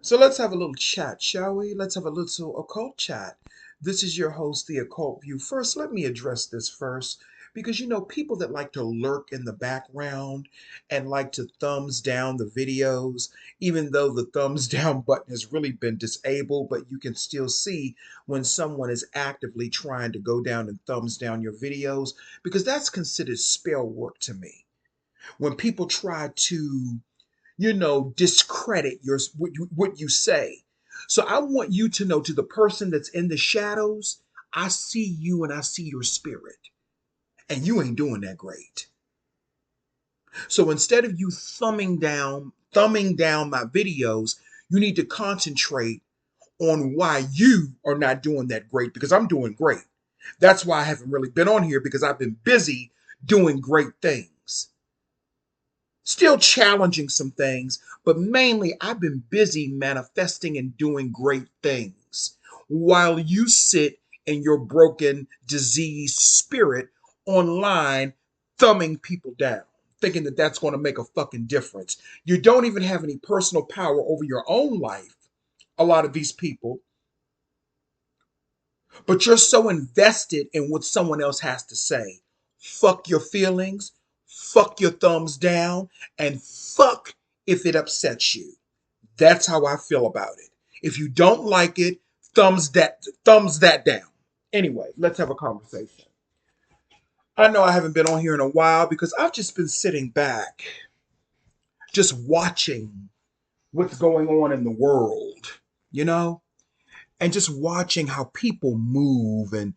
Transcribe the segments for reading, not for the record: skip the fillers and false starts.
So let's have a little chat, shall we? Let's have a little occult chat. This is your host, The Occult View. First, let me address this first because people that like to lurk in the background and like to thumbs down the videos, even though the thumbs down button has really been disabled, but you can still see when someone is actively trying to go down and thumbs down your videos because that's considered spell work to me. When people try to discredit what you say. So I want you to know, to the person that's in the shadows, I see you and I see your spirit, and you ain't doing that great. So instead of you thumbing down my videos, you need to concentrate on why you are not doing that great because I'm doing great. That's why I haven't really been on here because I've been busy doing great things. Still challenging some things, but mainly I've been busy manifesting and doing great things while you sit in your broken, diseased spirit online thumbing people down, thinking that that's going to make a fucking difference. You don't even have any personal power over your own life, a lot of these people, but you're so invested in what someone else has to say. Fuck your feelings, fuck your thumbs down, and fuck if it upsets you. That's how I feel about it. If you don't like it, thumbs that down. Anyway, let's have a conversation. I know I haven't been on here in a while because I've just been sitting back, just watching what's going on in the world, you know? And just watching how people move and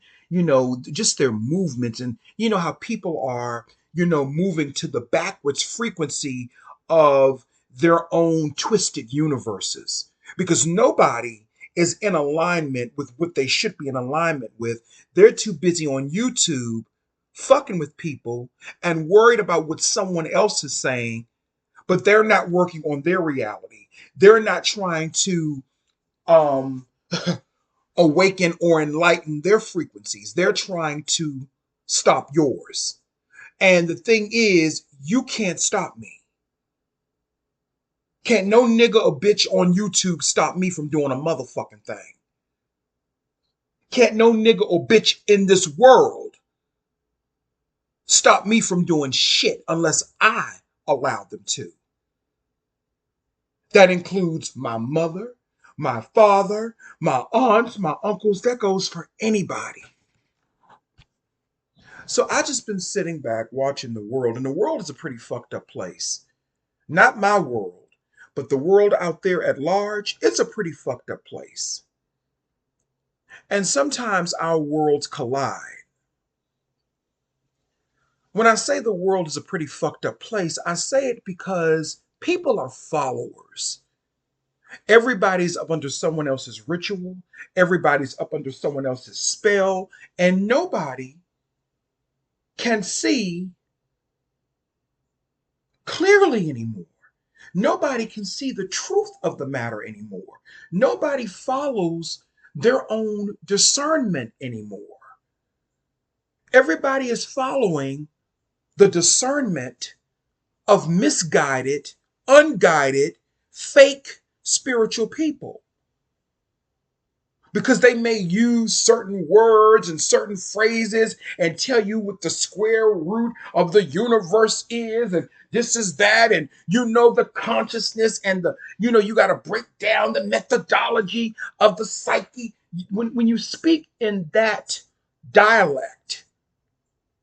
just their movements and how people are moving to the backwards frequency of their own twisted universes because nobody is in alignment with what they should be in alignment with. They're too busy on YouTube fucking with people and worried about what someone else is saying, but they're not working on their reality. They're not trying to um awaken or enlighten their frequencies. They're trying to stop yours. And the thing is, you can't stop me. Can't no nigga or bitch on YouTube stop me from doing a motherfucking thing. Can't no nigga or bitch in this world stop me from doing shit unless I allow them to. That includes my mother, my father, my aunts, my uncles. That goes for anybody. So I just been sitting back watching the world, and the world is a pretty fucked up place. Not my world, but the world out there at large, it's a pretty fucked up place. And sometimes our worlds collide. When I say the world is a pretty fucked up place, I say it because people are followers. Everybody's up under someone else's ritual, everybody's up under someone else's spell, and nobody can see clearly anymore. Nobody can see the truth of the matter anymore. Nobody follows their own discernment anymore. Everybody is following the discernment of misguided, unguided, fake spiritual people because they may use certain words and certain phrases and tell you what the square root of the universe is and this is that and the consciousness and you got to break down the methodology of the psyche when you speak in that dialect,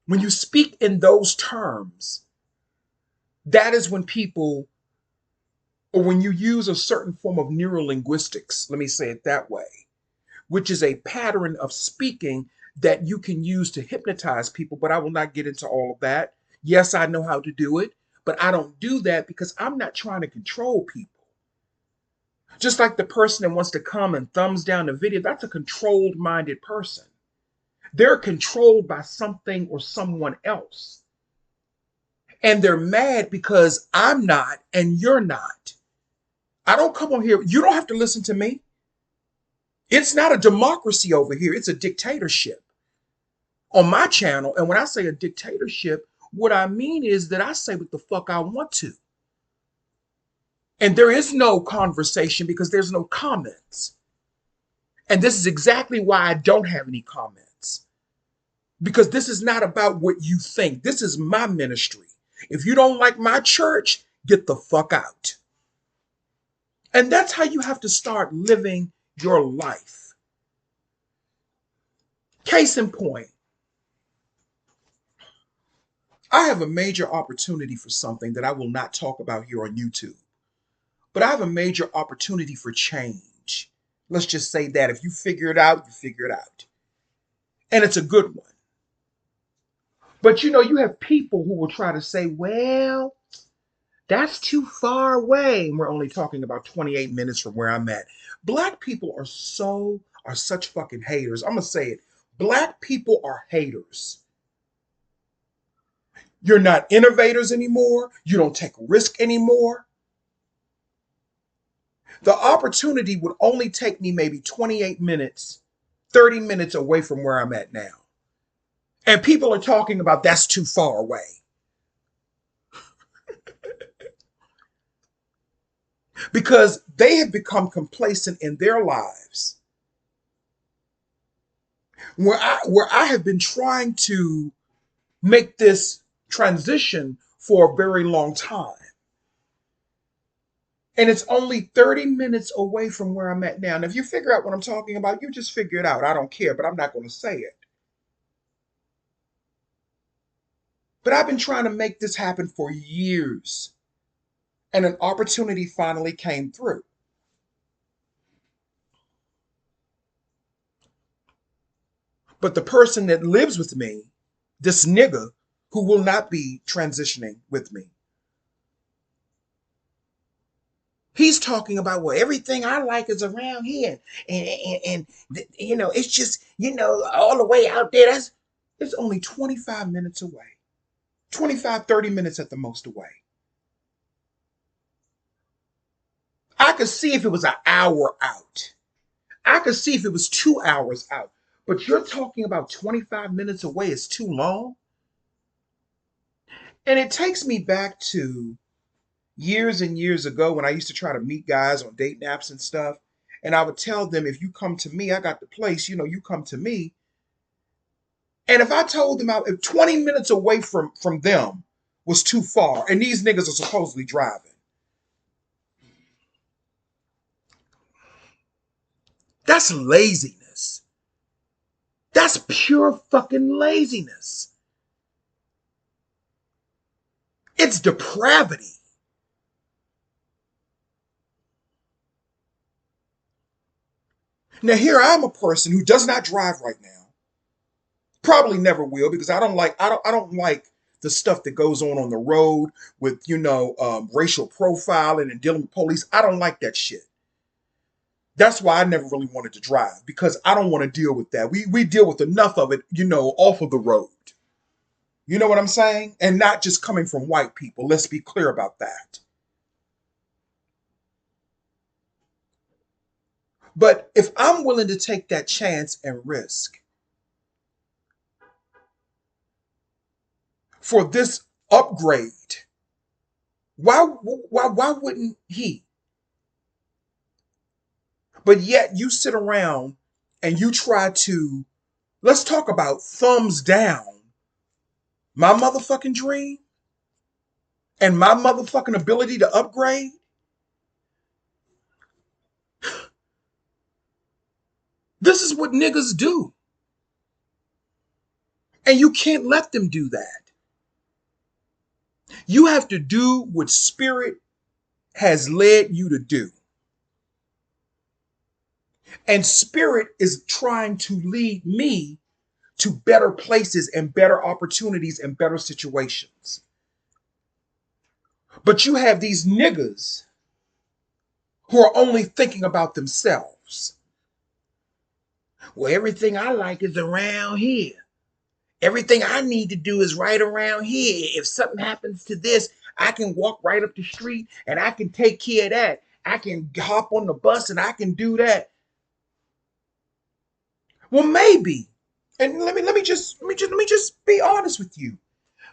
when you speak in those terms, that is when people, or when you use a certain form of neurolinguistics, let me say it that way, which is a pattern of speaking that you can use to hypnotize people. But I will not get into all of that. Yes, I know how to do it, but I don't do that because I'm not trying to control people. Just like the person that wants to come and thumbs down the video, that's a controlled minded person. They're controlled by something or someone else. And they're mad because I'm not and you're not. I don't come on here. You don't have to listen to me. It's not a democracy over here, it's a dictatorship on my channel. And when I say a dictatorship, what I mean is that I say what the fuck I want to. And there is no conversation because there's no comments. And this is exactly why I don't have any comments. Because this is not about what you think. This is my ministry. If you don't like my church, get the fuck out. And that's how you have to start living your life. Case in point, I have a major opportunity for something that I will not talk about here on YouTube. But I have a major opportunity for change. Let's just say that if you figure it out, you figure it out. And it's a good one. But you know, you have people who will try to say, well, that's too far away. And we're only talking about 28 minutes from where I'm at. Black people are such fucking haters. I'm gonna say it. Black people are haters. You're not innovators anymore. You don't take risk anymore. The opportunity would only take me maybe 28 minutes, 30 minutes away from where I'm at now. And people are talking about that's too far away. Because they have become complacent in their lives. Where I have been trying to make this transition for a very long time. And it's only 30 minutes away from where I'm at now. And if you figure out what I'm talking about, you just figure it out. I don't care, but I'm not going to say it. But I've been trying to make this happen for years. And an opportunity finally came through. But the person that lives with me, this nigga who will not be transitioning with me, he's talking about, well, everything I like is around here. And you know, it's just, you know, all the way out there. It's only 25 minutes away. 25, 30 minutes at the most away. I could see if it was an hour out. I could see if it was 2 hours out. But you're talking about 25 minutes away is too long. And it takes me back to years and years ago when I used to try to meet guys on date apps and stuff. And I would tell them, if you come to me, I got the place, you know, you come to me. And if I told them if 20 minutes away from them was too far, and these niggas are supposedly driving, that's laziness. That's pure fucking laziness. It's depravity. Now here I'm a person who does not drive right now. Probably never will because I don't like the stuff that goes on the road with racial profiling and dealing with police. I don't like that shit. That's why I never really wanted to drive because I don't want to deal with that. We deal with enough of it, off of the road. You know what I'm saying? And not just coming from white people. Let's be clear about that. But if I'm willing to take that chance and risk for this upgrade, why wouldn't he? But yet you sit around and you try to, let's talk about thumbs down my motherfucking dream and my motherfucking ability to upgrade. This is what niggas do. And you can't let them do that. You have to do what spirit has led you to do. And spirit is trying to lead me to better places and better opportunities and better situations. But you have these niggas who are only thinking about themselves. Well, everything I like is around here. Everything I need to do is right around here. If something happens to this, I can walk right up the street and I can take care of that. I can hop on the bus and I can do that. Well, maybe. And let me just be honest with you.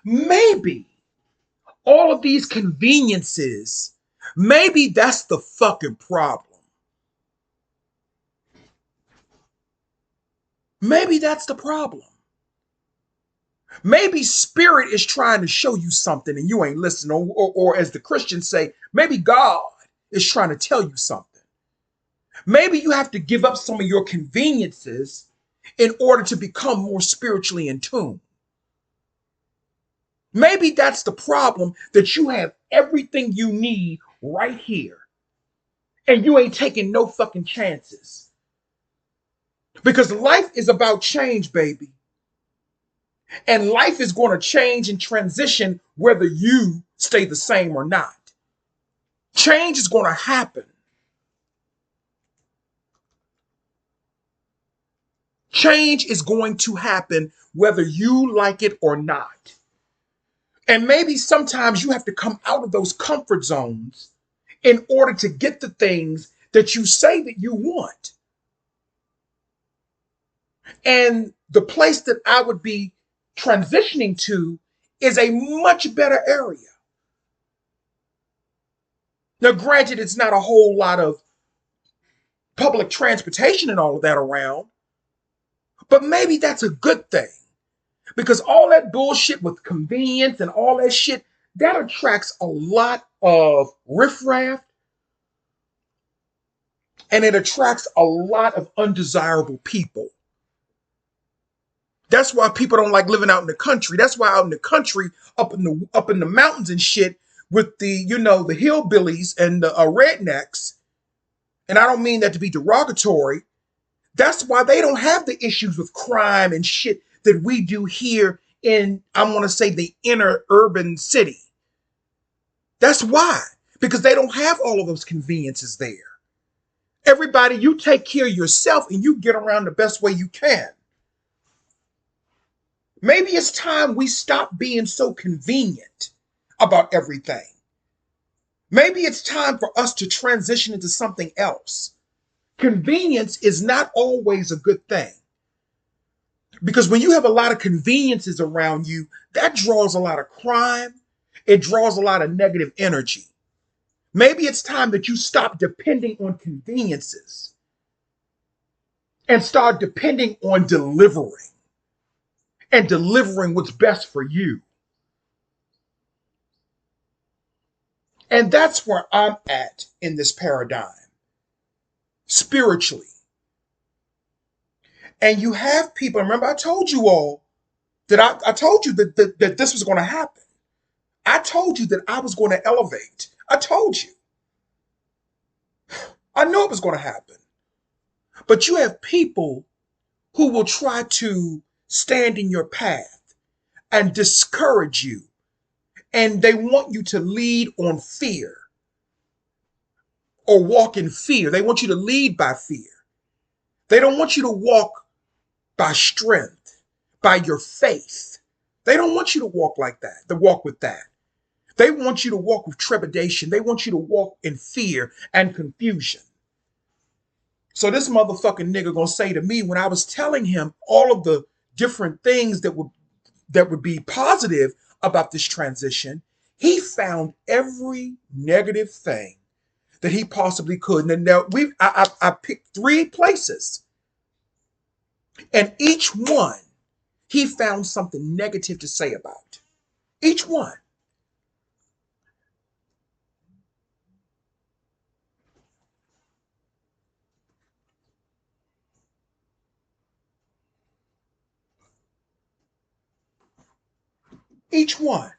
Maybe all of these conveniences Maybe that's the fucking problem. Maybe that's the problem. Maybe spirit is trying to show you something and you ain't listening. Or as the Christians say, maybe God is trying to tell you something. Maybe you have to give up some of your conveniences in order to become more spiritually in tune. Maybe that's the problem, that you have everything you need right here and you ain't taking no fucking chances. Because life is about change, baby. And life is going to change and transition whether you stay the same or not. Change is going to happen. Change is going to happen whether you like it or not. And maybe sometimes you have to come out of those comfort zones in order to get the things that you say that you want. And the place that I would be transitioning to is a much better area. Now, granted, it's not a whole lot of public transportation and all of that around, but maybe that's a good thing. Because all that bullshit with convenience and all that shit, that attracts a lot of riffraff and it attracts a lot of undesirable people. That's why people don't like living out in the country. That's why out in the country, up in the mountains and shit, with the the hillbillies and the rednecks, and I don't mean that to be derogatory. That's why they don't have the issues with crime and shit that we do here in, I want to say, the inner urban city. That's why, because they don't have all of those conveniences there. Everybody, you take care of yourself and you get around the best way you can. Maybe it's time we stop being so convenient about everything. Maybe it's time for us to transition into something else. Convenience is not always a good thing. Because when you have a lot of conveniences around you, that draws a lot of crime. It draws a lot of negative energy. Maybe it's time that you stop depending on conveniences and start depending on delivering and delivering what's best for you. And that's where I'm at in this paradigm, spiritually. And you have people, remember I told you all that I told you that this was going to happen. I told you that I was going to elevate. I told you. I knew it was going to happen. But you have people who will try to stand in your path and discourage you. And they want you to lead on fear or walk in fear. They want you to lead by fear. They don't want you to walk by strength, by your faith. They don't want you to walk like that, to walk with that. They want you to walk with trepidation. They want you to walk in fear and confusion. So this motherfucking nigga gonna say to me, when I was telling him all of the different things that would be positive about this transition, he found every negative thing that he possibly could. And now I picked 3 places, and each one he found something negative to say about. Each one. Each one.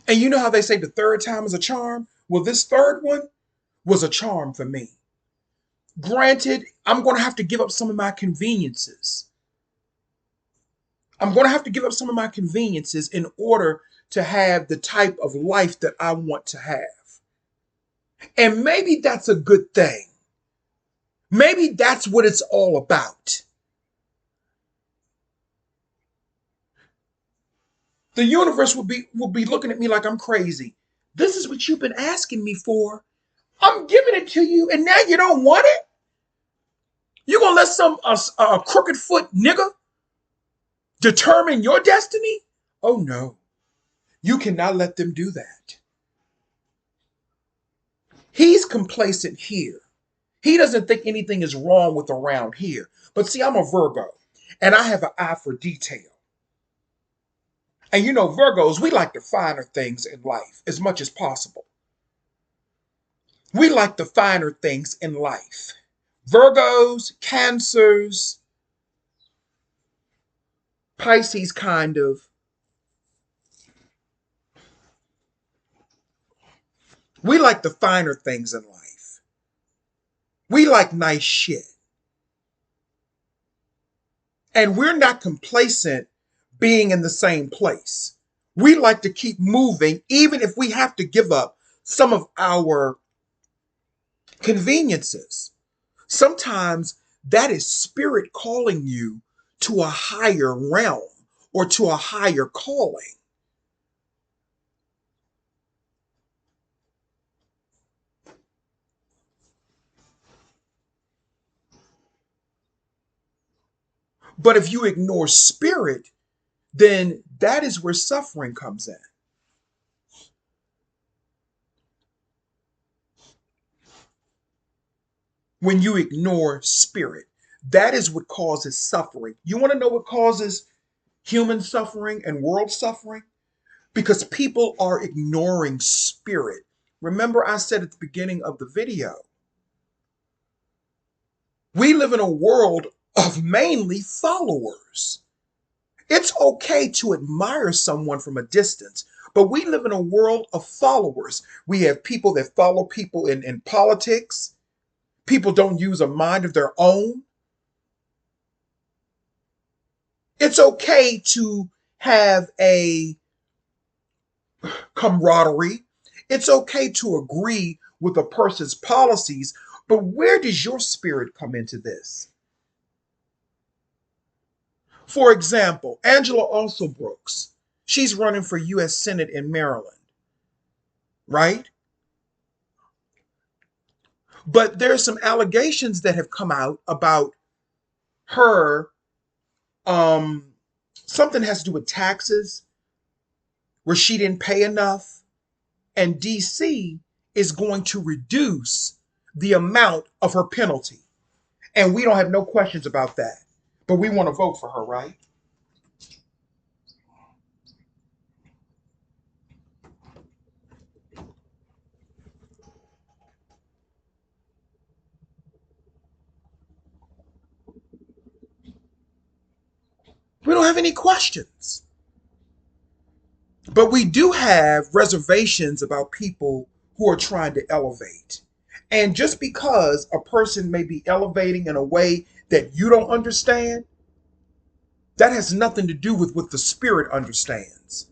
And you know how they say the third time is a charm? Well, this third one was a charm for me. Granted, I'm going to have to give up some of my conveniences. I'm going to have to give up some of my conveniences in order to have the type of life that I want to have. And maybe that's a good thing. Maybe that's what it's all about. The universe will be looking at me like I'm crazy. This is what you've been asking me for. I'm giving it to you, and now you don't want it? You gonna let some crooked foot nigga determine your destiny? Oh no. You cannot let them do that. He's complacent here. He doesn't think anything is wrong with around here. But see, I'm a Virgo and I have an eye for detail. And you know, Virgos, we like the finer things in life as much as possible. We like the finer things in life. Virgos, Cancers, Pisces, kind of. We like the finer things in life. We like nice shit. And we're not complacent being in the same place. We like to keep moving, even if we have to give up some of our conveniences. Sometimes that is spirit calling you to a higher realm or to a higher calling. But if you ignore spirit, then that is where suffering comes in. When you ignore spirit, that is what causes suffering. You want to know what causes human suffering and world suffering? Because people are ignoring spirit. Remember, I said at the beginning of the video, we live in a world of mainly followers. It's okay to admire someone from a distance, but we live in a world of followers. We have people that follow people in politics. People don't use a mind of their own. It's okay to have a camaraderie. It's okay to agree with a person's policies, but where does your spirit come into this? For example, Angela Alsobrooks, she's running for U.S. Senate in Maryland, right? But there's some allegations that have come out about her. Um, Something has to do with taxes, where she didn't pay enough, and DC is going to reduce the amount of her penalty. And we don't have no questions about that. But we want to vote for her, right? We don't have any questions. But we do have reservations about people who are trying to elevate. And just because a person may be elevating in a way that you don't understand, that has nothing to do with what the spirit understands.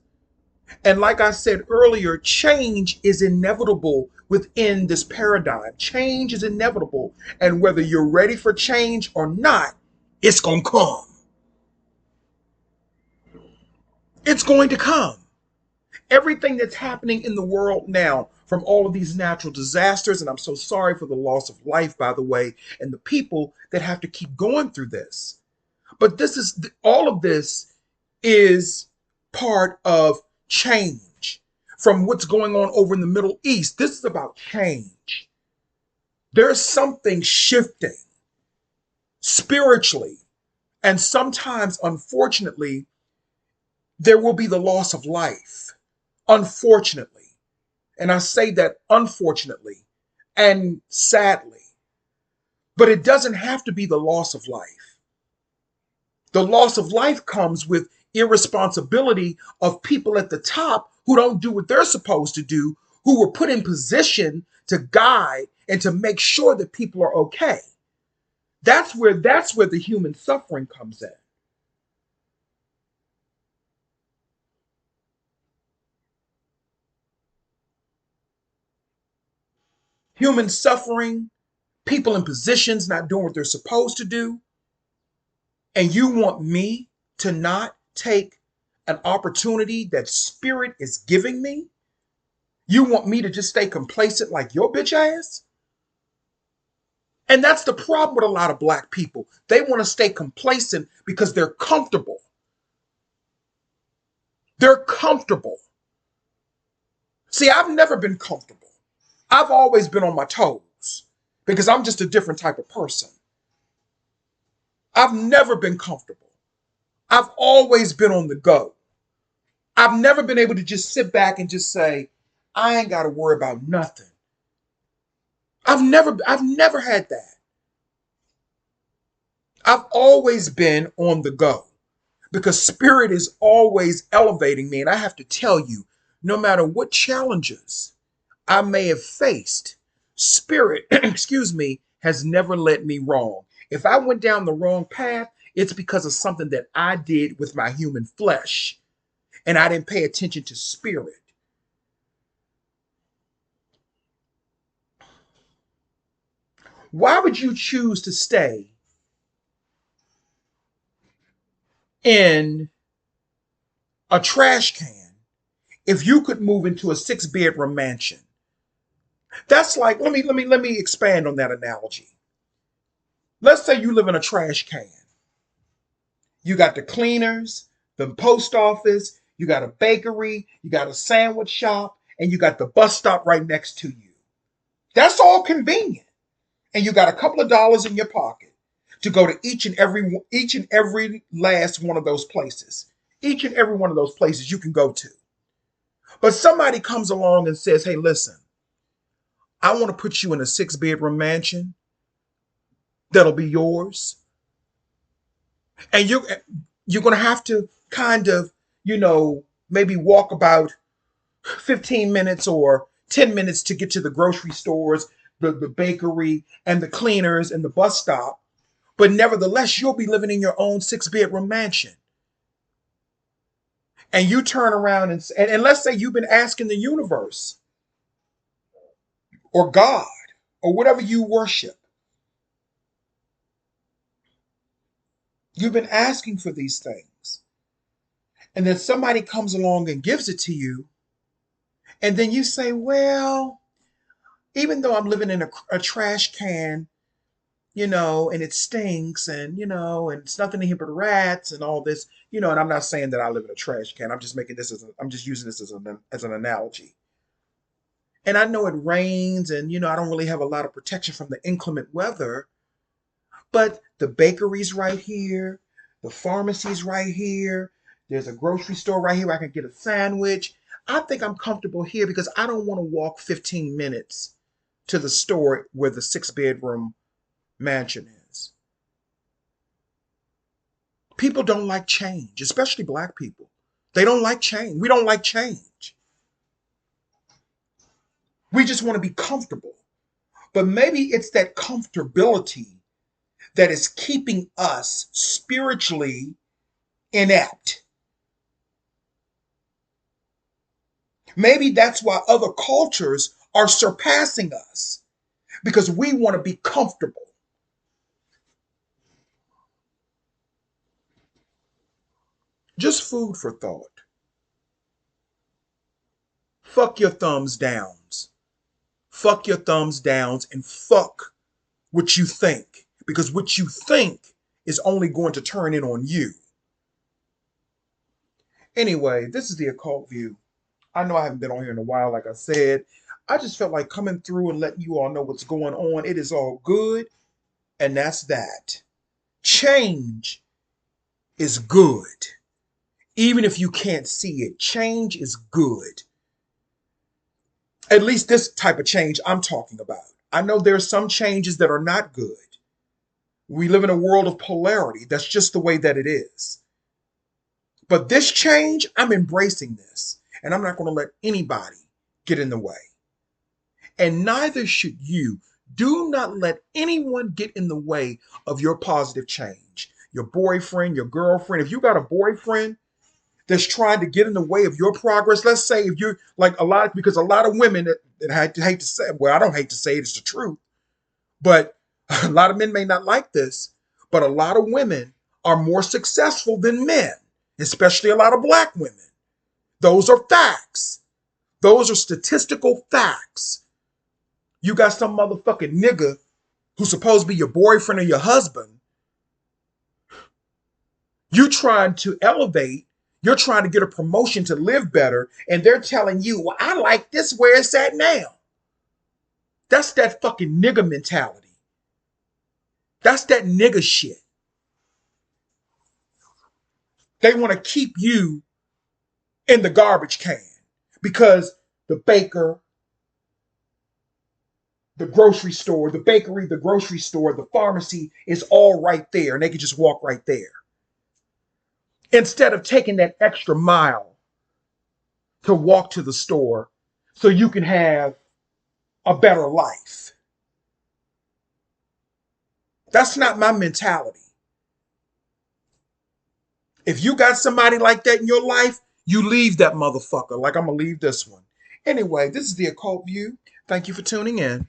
And like I said earlier, change is inevitable within this paradigm. Change is inevitable. And whether you're ready for change or not, it's going to come. It's going to come. Everything that's happening in the world now, from all of these natural disasters, and I'm so sorry for the loss of life, by the way, and the people that have to keep going through this. But this is all of this is part of change from what's going on over in the Middle East. This is about change. There's something shifting spiritually, and sometimes, unfortunately, there will be the loss of life. Unfortunately. And I say that unfortunately and sadly. But it doesn't have to be the loss of life. The loss of life comes with irresponsibility of people at the top who don't do what they're supposed to do, who were put in position to guide and to make sure that people are okay. That's where the human suffering comes in. Human suffering, people in positions not doing what they're supposed to do, and you want me to not take an opportunity that spirit is giving me? You want me to just stay complacent like your bitch ass? And that's the problem with a lot of black people. They want to stay complacent because they're comfortable. They're comfortable. See, I've never been comfortable. I've always been on my toes because I'm just a different type of person. I've never been comfortable. I've always been on the go. I've never been able to just sit back and just say, I ain't got to worry about nothing. I've never had that. I've always been on the go because spirit is always elevating me. And I have to tell you, no matter what challenges I may have faced, spirit, excuse me, has never led me wrong. If I went down the wrong path, it's because of something that I did with my human flesh and I didn't pay attention to spirit. Why would you choose to stay in a trash can if you could move into a six-bedroom mansion? That's like, let me expand on that analogy. Let's say you live in a trash can. You got the cleaners, the post office, you got a bakery, you got a sandwich shop, and you got the bus stop right next to you. That's all convenient. And you got a couple of dollars in your pocket to go to each and every last one of those places. Each and every one of those places you can go to. But somebody comes along and says, "Hey, listen, I want to put you in a six-bedroom mansion that'll be yours. And you're going to have to kind of, maybe walk about 15 minutes or 10 minutes to get to the grocery stores, the bakery, and the cleaners and the bus stop. But nevertheless, you'll be living in your own six-bedroom mansion." And you turn around and let's say you've been asking the universe or God or whatever you worship. You've been asking for these things. And then somebody comes along and gives it to you. And then you say, well, even though I'm living in a trash can, and it stinks and it's nothing in here but rats and all this, and I'm not saying that I live in a trash can. I'm just making this I'm just using this as an analogy. And I know it rains and, I don't really have a lot of protection from the inclement weather, but the bakery's right here, the pharmacy's right here, there's a grocery store right here where I can get a sandwich. I think I'm comfortable here because I don't want to walk 15 minutes to the store where the six-bedroom mansion is. People don't like change, especially black people. They don't like change. We don't like change. We just want to be comfortable. But maybe it's that comfortability that is keeping us spiritually inept. Maybe that's why other cultures are surpassing us because we want to be comfortable. Just food for thought. Fuck your thumbs downs. Fuck your thumbs downs and fuck what you think because what you think is only going to turn in on you. Anyway, this is the Occult View. I know I haven't been on here in a while, like I said. I just felt like coming through and letting you all know what's going on. It is all good, and that's that. Change is good. Even if you can't see it, change is good. At least this type of change I'm talking about. I know there are some changes that are not good. We live in a world of polarity. That's just the way that it is. But this change, I'm embracing this. And I'm not going to let anybody get in the way. And neither should you. Do not let anyone get in the way of your positive change. Your boyfriend, your girlfriend. If you got a boyfriend that's trying to get in the way of your progress, let's say if you're like because a lot of women that hate to say, well, I don't hate to say it, it's the truth. But a lot of men may not like this, but a lot of women are more successful than men, especially a lot of black women. Those are facts. Those are statistical facts. You got some motherfucking nigga who's supposed to be your boyfriend or your husband. You trying to elevate You're trying to get a promotion to live better, and they're telling you, well, I like this where it's at now. That's that fucking nigga mentality. That's that nigga shit. They want to keep you in the garbage can because the baker, the grocery store, the bakery, the grocery store, the pharmacy is all right there, and they can just walk right there. Instead of taking that extra mile to walk to the store so you can have a better life. That's not my mentality. If you got somebody like that in your life, you leave that motherfucker like I'm going to leave this one. Anyway, this is the Occult View. Thank you for tuning in.